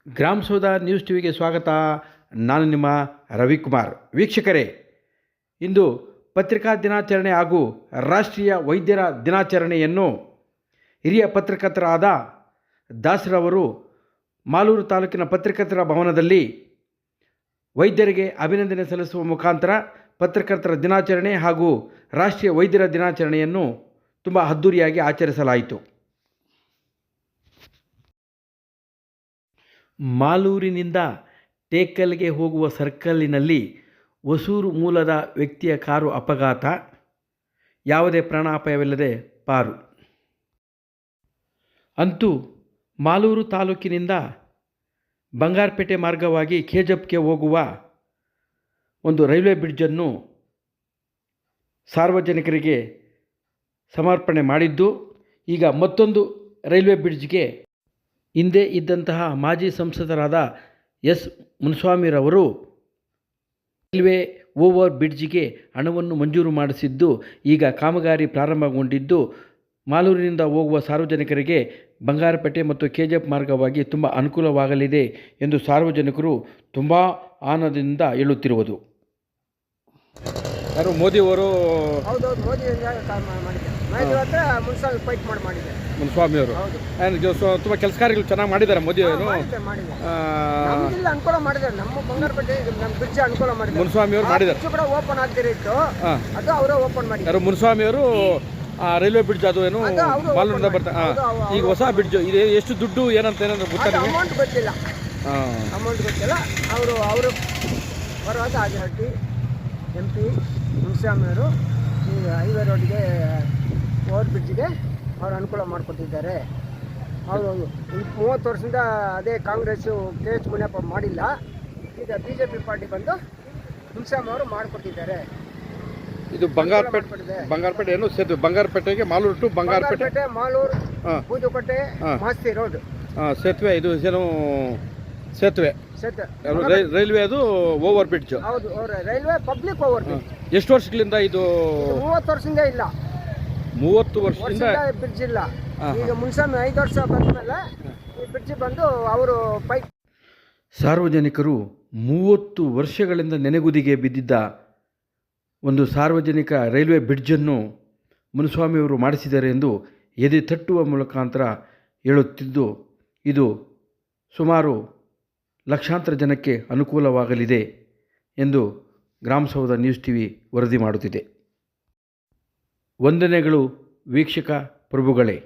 ಗ್ರಾಮಸೌಧ news ಟಿವಿಗೆ ಸ್ವಾಗತ. ನಾನು ನಿಮ್ಮ ರವಿಕುಮಾರ್. ವೀಕ್ಷಕರೇ, ಇಂದು ಪತ್ರಿಕಾ ದಿನಾಚರಣೆ ಹಾಗೂ ರಾಷ್ಟ್ರೀಯ ವೈದ್ಯರ ದಿನಾಚರಣೆಯನ್ನು ಹಿರಿಯ ಪತ್ರಕರ್ತರಾದ ದಾಸರವರು ಮಾಲೂರು ತಾಲೂಕಿನ ಪತ್ರಕರ್ತರ ಭವನದಲ್ಲಿ ವೈದ್ಯರಿಗೆ ಅಭಿನಂದನೆ ಸಲ್ಲಿಸುವ ಮುಖಾಂತರ ಪತ್ರಕರ್ತರ ದಿನಾಚರಣೆ ಹಾಗೂ ರಾಷ್ಟ್ರೀಯ ವೈದ್ಯರ ದಿನಾಚರಣೆಯನ್ನು ತುಂಬ ಅದ್ಧೂರಿಯಾಗಿ ಆಚರಿಸಲಾಯಿತು. ಮಾಲೂರಿನಿಂದ ಟೇಕಲ್ಗೆ ಹೋಗುವ ಸರ್ಕಲ್ಲಿನಲ್ಲಿ ಹೊಸೂರು ಮೂಲದ ವ್ಯಕ್ತಿಯ ಕಾರು ಅಪಘಾತ, ಯಾವುದೇ ಪ್ರಾಣಾಪಾಯವಿಲ್ಲದೆ ಪಾರು. ಅಂತೂ ಮಾಲೂರು ತಾಲೂಕಿನಿಂದ ಬಂಗಾರಪೇಟೆ ಮಾರ್ಗವಾಗಿ ಕೆಜಪ್ಗೆ ಹೋಗುವ ಒಂದು ರೈಲ್ವೆ ಬ್ರಿಡ್ಜನ್ನು ಸಾರ್ವಜನಿಕರಿಗೆ ಸಮರ್ಪಣೆ ಮಾಡಿದ್ದು, ಈಗ ಮತ್ತೊಂದು ರೈಲ್ವೆ ಬ್ರಿಡ್ಜ್ಗೆ ಹಿಂದೆ ಇದ್ದಂತಹ ಮಾಜಿ ಸಂಸದರಾದ ಎಸ್ ಮುನಿಸ್ವಾಮಿರವರು ರೈಲ್ವೆ ಓವರ್ ಬ್ರಿಡ್ಜ್ಗೆ ಹಣವನ್ನು ಮಂಜೂರು ಮಾಡಿಸಿದ್ದು, ಈಗ ಕಾಮಗಾರಿ ಪ್ರಾರಂಭಗೊಂಡಿದ್ದು ಮಾಲೂರಿನಿಂದ ಹೋಗುವ ಸಾರ್ವಜನಿಕರಿಗೆ ಬಂಗಾರಪೇಟೆ ಮತ್ತು ಕೆಜಪ್ ಮಾರ್ಗವಾಗಿ ತುಂಬ ಅನುಕೂಲವಾಗಲಿದೆ ಎಂದು ಸಾರ್ವಜನಿಕರು ತುಂಬ ಆನಂದದಿಂದ ಹೇಳುತ್ತಿರುವುದು. ಯಾರು ಮೋದಿಯವರು? ಹೌದೌದು, ಮೋದಿ ಮುನಿಸ್ವಾಮಿಯವರು ತುಂಬ ಕೆಲಸ ಕಾರ್ಯಗಳು ಚೆನ್ನಾಗಿ ಮಾಡಿದ್ದಾರೆ. ಮೋದಿಯವರು ಅನುಕೂಲ ಮಾಡಿದ್ದಾರೆ, ನಮ್ಮ ಬಂಗಾರಪೇಟೆ ನಮ್ಮ ಬ್ರಿಡ್ಜ್ ಅನುಕೂಲ ಮಾಡಿದ್ದಾರೆ. ಮುನಿಸ್ವಾಮಿಯವರು ಮಾಡಿದ್ದಾರೆ, ಕೂಡ ಓಪನ್ ಆಗ್ತಿತ್ತು, ಅದು ಅವರೇ ಓಪನ್ ಮಾಡಿದ್ದಾರೆ. ಯಾರು ಮುನಿಸ್ವಾಮಿಯವರು ರೈಲ್ವೆ ಬ್ರಿಡ್ಜ್ ಅದು ಏನು ಮಾಲೂರಿಂದ ಬರ್ತಾರೆ. ಈಗ ಹೊಸ ಬ್ರಿಡ್ಜ್ ಇದೆ, ಎಷ್ಟು ದುಡ್ಡು ಏನಂತ ಏನಾದ್ರು ಗೊತ್ತಾ? ಅಮೌಂಟ್ ಗೊತ್ತಿಲ್ಲ, ಅವರು ಬರುವಾಗ ಆಗಿ MP ಮುನಿಸ್ವಾಮಿಯವರು ಈಗ ಹೈವೇ ರೋಡ್ಗೆ ಓವರ್ ಬ್ರಿಡ್ಜ್ಗೆ ಅವರು ಅನುಕೂಲ ಮಾಡಿಕೊಟ್ಟಿದ್ದಾರೆ. ಅವರು 30 ವರ್ಷದಿಂದ ಅದೇ ಕಾಂಗ್ರೆಸ್ಸು KH ಮುನಿಯಪ್ಪ ಮಾಡಿಲ್ಲ, ಈಗ BJP ಪಾರ್ಟಿ ಬಂದು ಮುನಿಸ್ವಾಮಿ ಅವರು ಮಾಡಿಕೊಟ್ಟಿದ್ದಾರೆ. ಇದು ಬಂಗಾರಪೇಟೆ ಏನು ಸೇತುವೆ, ಬಂಗಾರಪೇಟೆಗೆ ಮಾಲೂರು ಟು ಬಂಗಾರಪೇಟೆ, ಮಾಲೂರು, ಬೂದುಕೋಟೆ, ಮಾಸ್ತಿ ರೋಡ್ ಸೇತುವೆ. ಇದು ಏನು ಸೇತುವೆ? ರೈಲ್ವೆ ಅದು ಓವರ್ ಬ್ರಿಡ್ಜ್. ಹೌದು, ರೈಲ್ವೆ ಪಬ್ಲಿಕ್ ಓವರ್ ಬ್ರಿಡ್ಜ್. ಎಷ್ಟು ವರ್ಷಗಳಿಂದ ಇದು? 30 ವರ್ಷದಿಂದ ಇಲ್ಲ. 30 ವರ್ಷದಿಂದ ಬ್ರಿಡ್ಜ್ ಇಲ್ಲ. ಈಗ ಮುನ್ಸ್ವಾಮಿ 5 ವರ್ಷ ಬಂದಮೇಲೆ ಈ ಬ್ರಿಡ್ಜ್ ಬಂದು ಅವರು ಪೈಪ್. ಸಾರ್ವಜನಿಕರು 30 ವರ್ಷಗಳಿಂದ ನೆನೆಗುದಿಗೆ ಬಿದ್ದಿದ್ದ ಒಂದು ಸಾರ್ವಜನಿಕ ರೈಲ್ವೆ ಬ್ರಿಡ್ಜನ್ನು ಮುನಿಸ್ವಾಮಿಯವರು ಮಾಡಿಸಿದ್ದಾರೆ ಎಂದು ಎದೆ ತಟ್ಟುವ ಮುಖಾಂತರ ಹೇಳುತ್ತಿದ್ದು, ಇದು ಸುಮಾರು ಲಕ್ಷಾಂತರ ಜನಕ್ಕೆ ಅನುಕೂಲವಾಗಲಿದೆ ಎಂದು ಗ್ರಾಮಸೌಧ ನ್ಯೂಸ್ ಟಿವಿ ವರದಿ ಮಾಡುತ್ತಿದೆ. ವಂದನೆಗಳು ವೀಕ್ಷಕ ಪ್ರಭುಗಳೇ.